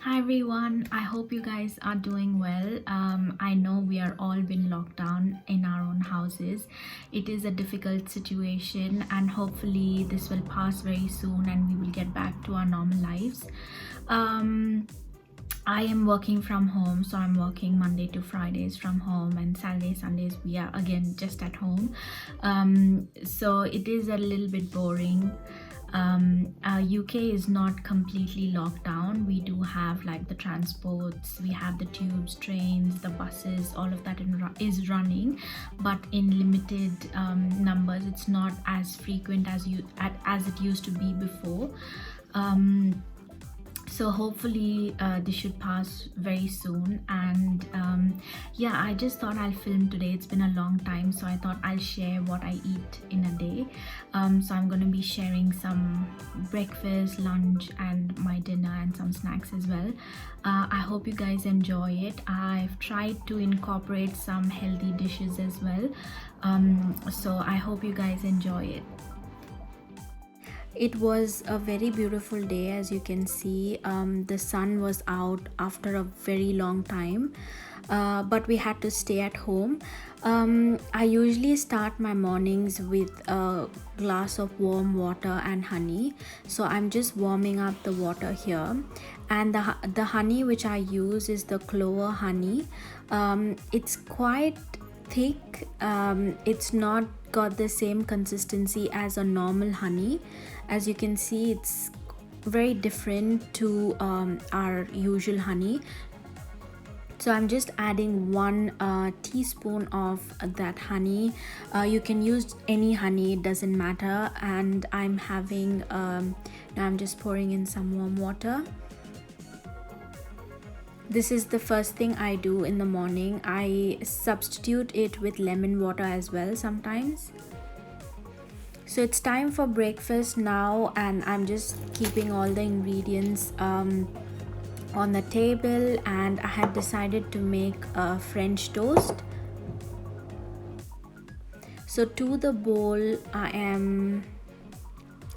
Hi everyone, I hope you guys are doing well. I know we are all been locked down in our own houses. It is a difficult situation and hopefully this will pass very soon and we will get back to our normal lives. Um, I am working from home, so I'm working Monday to Fridays from home, and Saturday, Sundays we are again just at home. So it is a little bit boring. UK is not completely locked down. We do have like the transports, we have the tubes, trains, the buses, all of that is running, but in limited numbers. It's not as frequent as it used to be before. So hopefully this should pass very soon, and yeah, I just thought I'll film today. It's been a long time, so I thought I'll share what I eat in a day. So I'm going to be sharing some breakfast, lunch, and my dinner, and some snacks as well. I hope you guys enjoy it. I've tried to incorporate some healthy dishes as well, so I hope you guys enjoy it. It was a very beautiful day. As you can see, the sun was out after a very long time, but we had to stay at home. I usually start my mornings with a glass of warm water and honey, so I'm just warming up the water here. And the honey which I use is the Clover honey. It's quite thick. It's not got the same consistency as a normal honey. As you can see, it's very different to our usual honey. So I'm just adding 1 teaspoon of that honey. You can use any honey, it doesn't matter. And I'm having now I'm just pouring in some warm water. This is the first thing I do in the morning. I substitute it with lemon water as well sometimes. So it's time for breakfast now, and I'm just keeping all the ingredients on the table, and I had decided to make a French toast. So to the bowl I am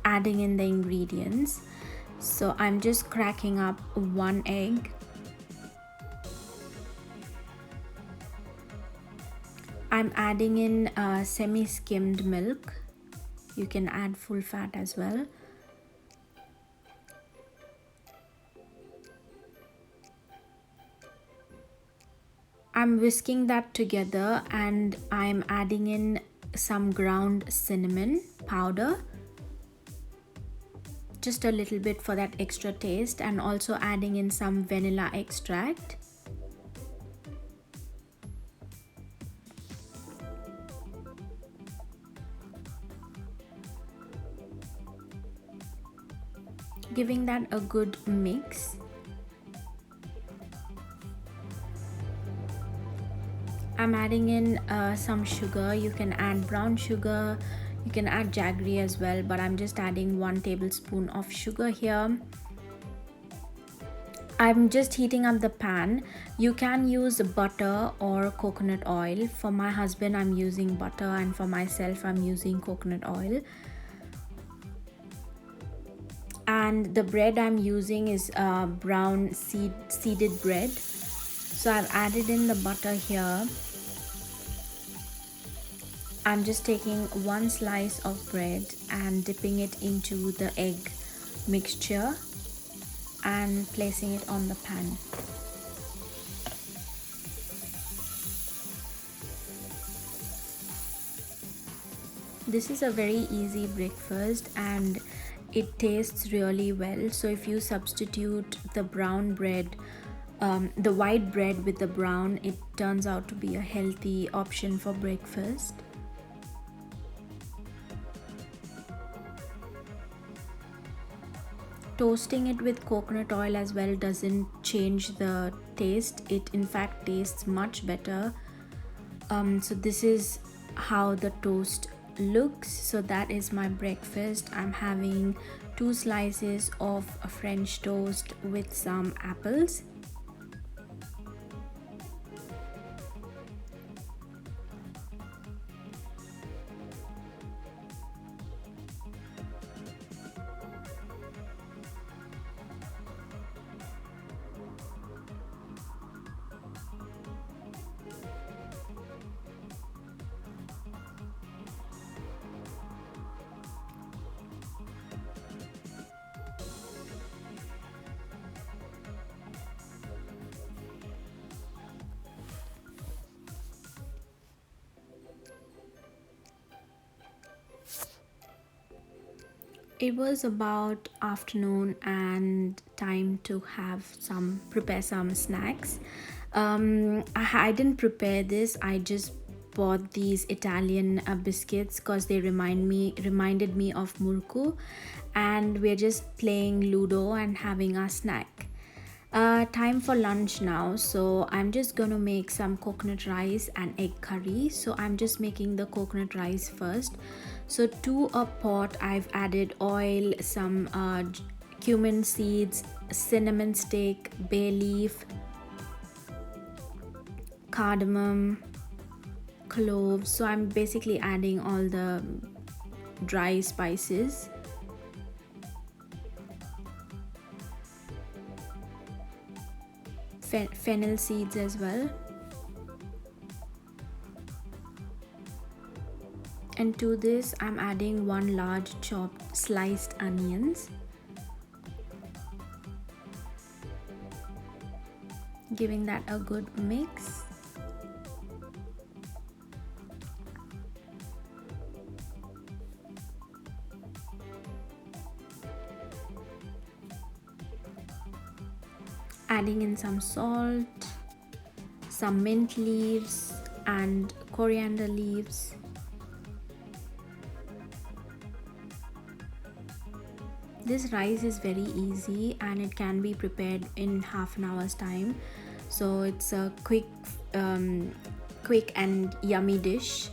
adding in the ingredients. So I'm just cracking up 1 egg. I'm adding in semi-skimmed milk. You can add full fat as well. I'm whisking that together, and I'm adding in some ground cinnamon powder, just a little bit for that extra taste, and also adding in some vanilla extract. Giving that a good mix. I'm adding in some sugar. You can add brown sugar, you can add jaggery as well, but I'm just adding 1 tablespoon of sugar here. I'm just heating up the pan. You can use butter or coconut oil. For my husband I'm using butter, and for myself I'm using coconut oil. And the bread I'm using is brown seeded bread. So I've added in the butter here. I'm just taking 1 slice of bread and dipping it into the egg mixture and placing it on the pan. This is a very easy breakfast and it tastes really well. So if you substitute the brown bread, the white bread with the brown, it turns out to be a healthy option for breakfast. Toasting it with coconut oil as well doesn't change the taste. It in fact tastes much better. So this is how the toast looks. So that is my breakfast. I'm having 2 slices of a French toast with some apples. It was about afternoon and time to prepare some snacks. I didn't prepare this. I just bought these Italian biscuits because they reminded me of murku, and we're just playing Ludo and having our snack. Time for lunch now, so I'm just gonna make some coconut rice and egg curry. So I'm just making the coconut rice first. So to a pot I've added oil, some cumin seeds, cinnamon stick, bay leaf, cardamom, cloves. So I'm basically adding all the dry spices. Fennel seeds as well. And to this I'm adding one large chopped sliced onions, giving that a good mix. Adding in some salt, some mint leaves and coriander leaves. This rice is very easy and it can be prepared in half an hour's time. So it's a quick and yummy dish.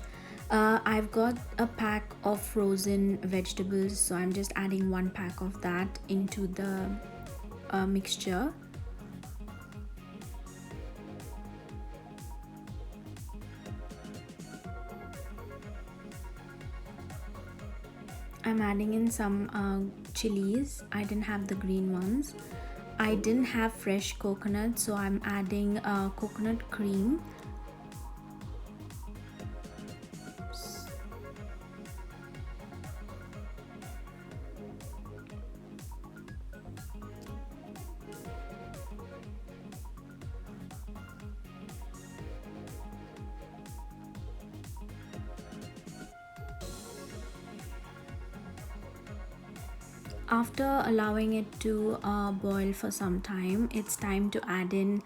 I've got a pack of frozen vegetables, so I'm just adding one pack of that into the mixture. I'm adding in some chilies. I didn't have the green ones. I didn't have fresh coconut, so I'm adding coconut cream. After allowing it to boil for some time, it's time to add in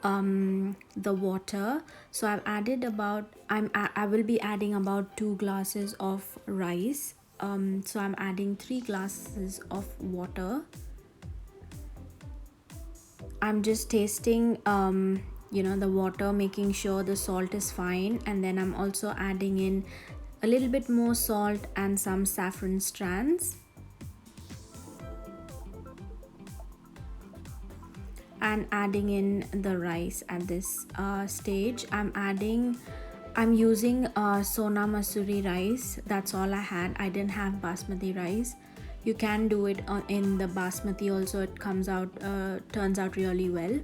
the water. So I've added about I will be adding about 2 glasses of rice. So I'm adding 3 glasses of water. I'm just tasting the water, making sure the salt is fine, and then I'm also adding in a little bit more salt and some saffron strands. And adding in the rice at this stage. I'm using Sona Masuri rice. That's all I had. I didn't have basmati rice. You can do it in the basmati also. It turns out really well.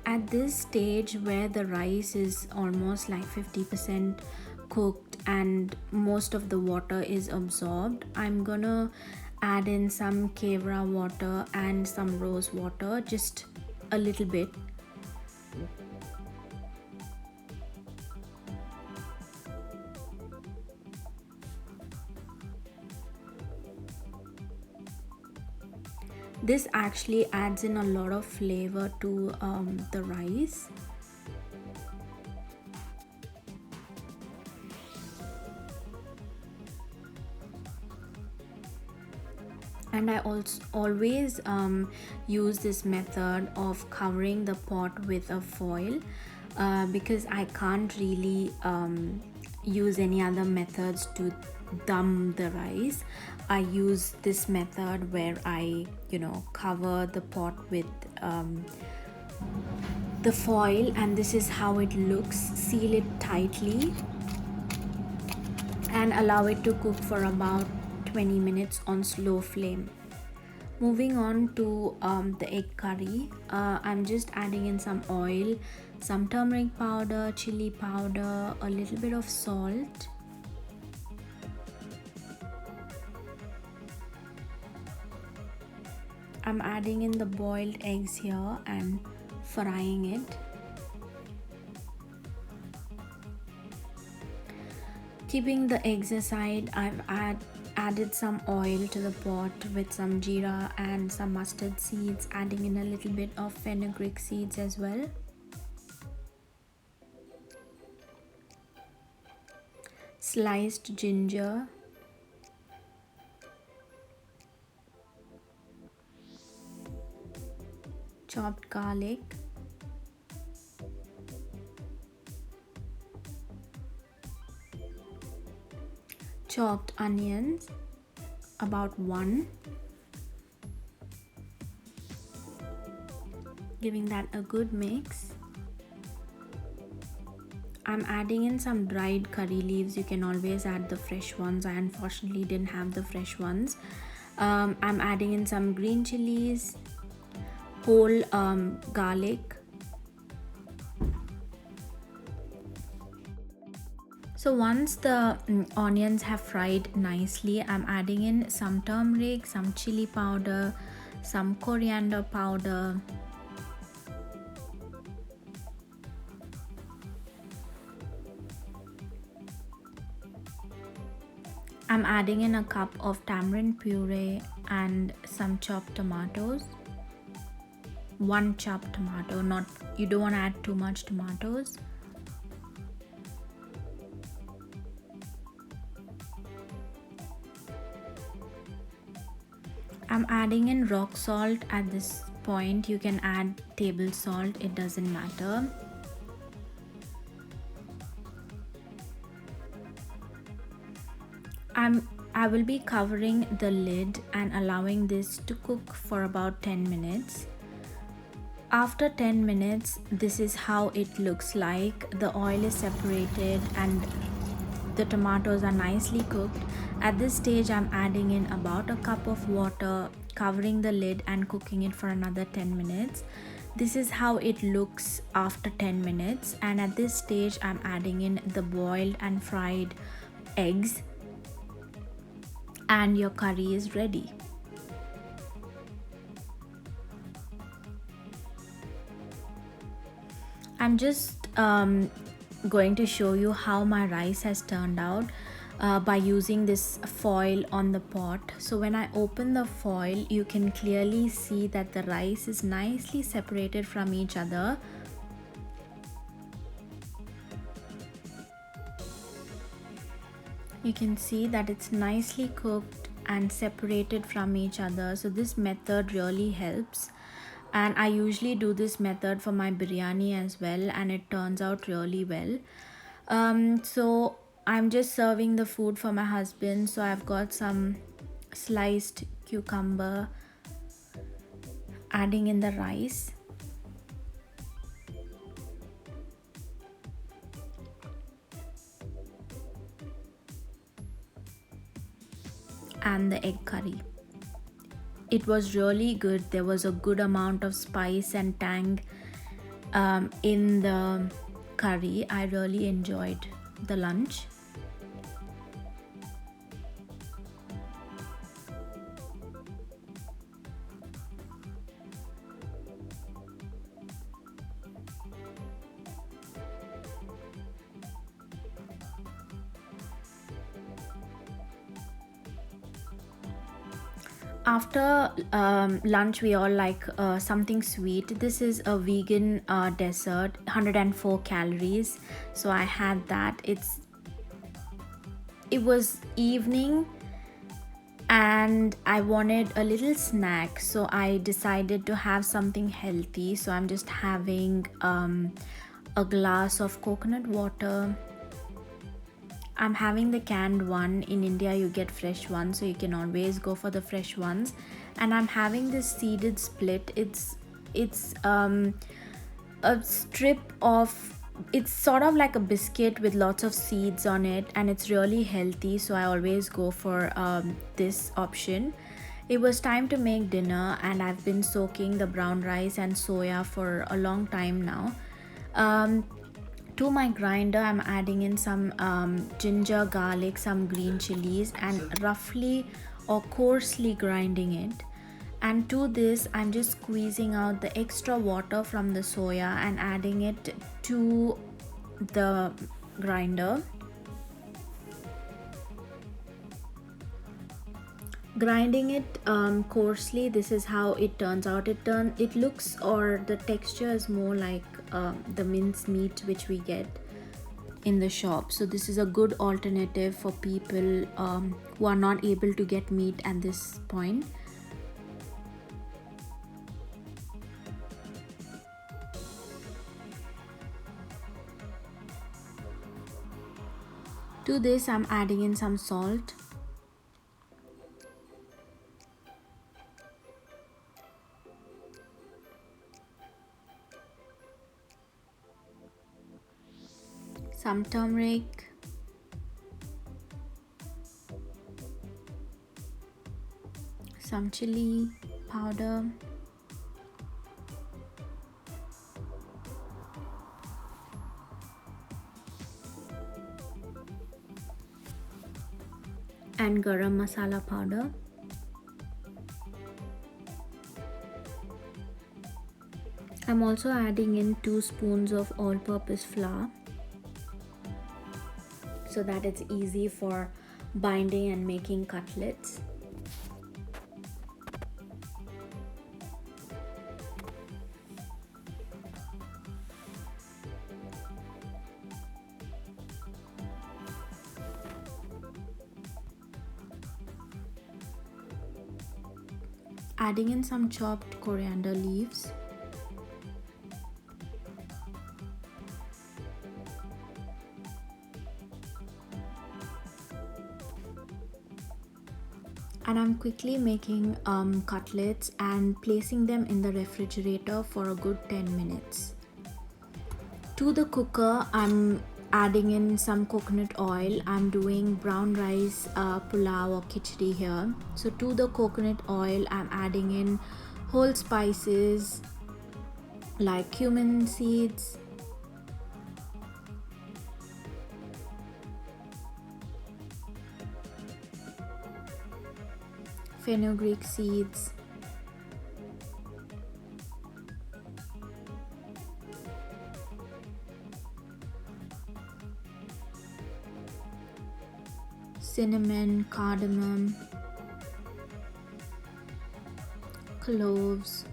At this stage where the rice is almost like 50% cooked and most of the water is absorbed, I'm gonna add in some kevra water and some rose water, just a little bit. This actually adds in a lot of flavor to the rice. And I also always use this method of covering the pot with a foil because I can't really use any other methods to dum the rice. I use this method where I cover the pot with the foil, and this is how it looks. Seal it tightly and allow it to cook for about 20 minutes on slow flame. Moving on to the egg curry, I'm just adding in some oil, some turmeric powder, chili powder, a little bit of salt. I'm adding in the boiled eggs here and frying it. Keeping the eggs aside, added some oil to the pot with some jeera and some mustard seeds, adding in a little bit of fenugreek seeds as well. Sliced ginger, chopped garlic, chopped onions, about one, giving that a good mix. I'm adding in some dried curry leaves. You can always add the fresh ones. I unfortunately didn't have the fresh ones. I'm adding in some green chilies, whole garlic. So once the onions have fried nicely, I'm adding in some turmeric, some chili powder, some coriander powder, I'm adding in a cup of tamarind puree and some chopped tomatoes. One chopped tomato, not, you don't want to add too much tomatoes. I'm adding in rock salt at this point. You can add table salt, it doesn't matter. I will be covering the lid and allowing this to cook for about 10 minutes. After 10 minutes, this is how it looks like. The oil is separated and the tomatoes are nicely cooked. At this stage, I'm adding in about a cup of water, covering the lid and cooking it for another 10 minutes. This is how it looks after 10 minutes, and at this stage, I'm adding in the boiled and fried eggs, and your curry is ready. I'm just going to show you how my rice has turned out by using this foil on the pot. So when I open the foil, you can clearly see that the rice is nicely separated from each other. You can see that it's nicely cooked and separated from each other. So this method really helps, and I usually do this method for my biryani as well, and it turns out really well. So I'm just serving the food for my husband. So I've got some sliced cucumber, adding in the rice, and the egg curry. It was really good. There was a good amount of spice and tang in the curry. I really enjoyed the lunch. After lunch, we all like something sweet. This is a vegan dessert, 104 calories. So I had that. It was evening and I wanted a little snack, so I decided to have something healthy. So I'm just having a glass of coconut water. I'm having the canned one. In India you get fresh ones, so you can always go for the fresh ones. And I'm having this seeded split. It's a strip of, it's sort of like a biscuit with lots of seeds on it, and it's really healthy, so I always go for this option. It was time to make dinner, and I've been soaking the brown rice and soya for a long time now. To my grinder, I'm adding in some ginger, garlic, some green chilies, and roughly or coarsely grinding it. And to this, I'm just squeezing out the extra water from the soya and adding it to the grinder. grinding it coarsely, this is how it turns out. It looks, or the texture is more like the mince meat which we get in the shop. So this is a good alternative for people who are not able to get meat at this point. To this, I'm adding in some salt, some turmeric, some chili powder, and garam masala powder. I'm also adding in 2 spoons of all-purpose flour so that it's easy for binding and making cutlets. Adding in some chopped coriander leaves, and I'm quickly making cutlets and placing them in the refrigerator for a good 10 minutes. To the cooker, I'm adding in some coconut oil. I'm doing brown rice pulao or khichdi here. So to the coconut oil, I'm adding in whole spices like cumin seeds, fenugreek seeds, cinnamon, cardamom, cloves,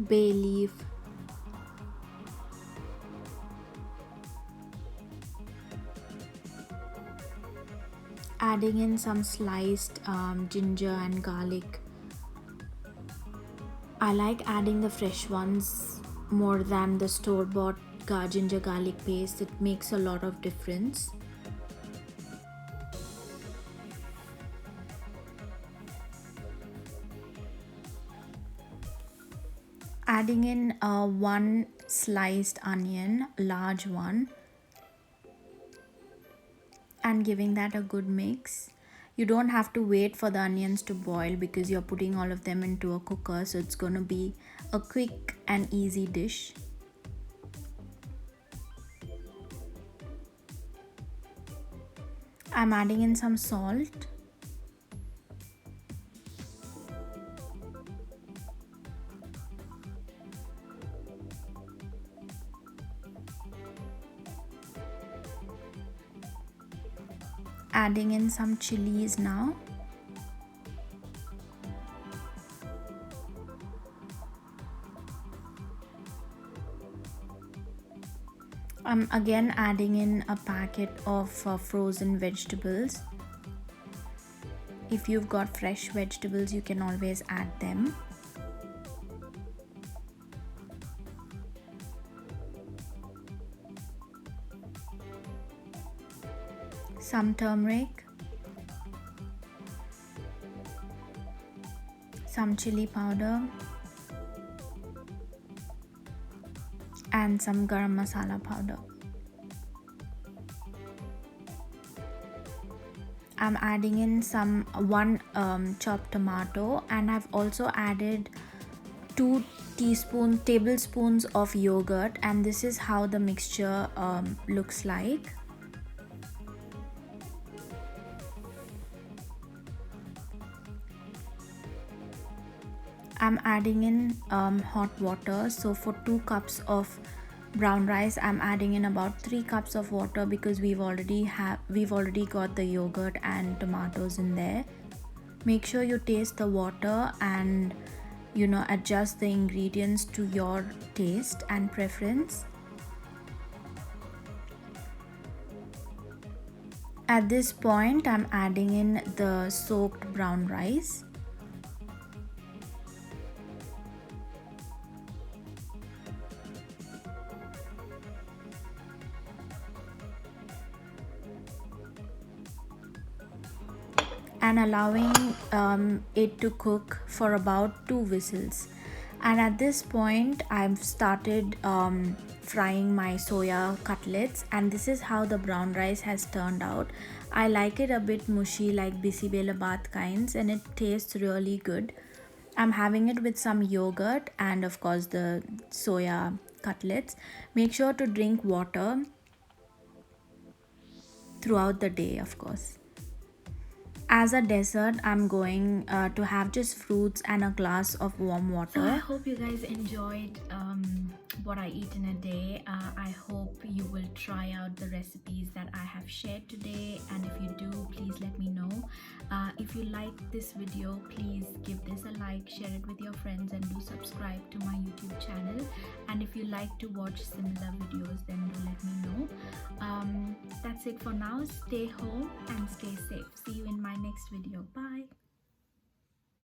bay leaf, adding in some sliced ginger and garlic. I like adding the fresh ones more than the store-bought ginger garlic paste. It makes a lot of difference. Adding in one sliced onion, large one, and giving that a good mix. You don't have to wait for the onions to boil because you're putting all of them into a cooker, so it's going to be a quick and easy dish. I'm adding in some salt, adding in some chilies now, I'm again adding in a packet of frozen vegetables. If you've got fresh vegetables, you can always add them. Some turmeric, some chili powder, and some garam masala powder. I'm adding in one chopped tomato, and I've also added 2 tablespoons of yogurt, and this is how the mixture looks like. I'm adding in hot water. So for 2 cups of brown rice, I'm adding in about 3 cups of water because we've already got the yogurt and tomatoes in there. Make sure you taste the water and adjust the ingredients to your taste and preference. At this point, I'm adding in the soaked brown rice. And allowing it to cook for about 2 whistles. And at this point, I've started frying my soya cutlets, and this is how the brown rice has turned out. I like it a bit mushy, like bisibelabat kinds, and it tastes really good. I'm having it with some yogurt and of course the soya cutlets. Make sure to drink water throughout the day, of course. As a dessert, I'm going to have just fruits and a glass of warm water. So I hope you guys enjoyed what I eat in a day. I hope you will try out the recipes that I have shared today, and if you do, please let me know. If you like this video, please give this a like, share it with your friends, and do subscribe to my YouTube channel. And if you like to watch similar videos, then do let me know. That's it for now. Stay home and stay safe. See you in my next video. Bye.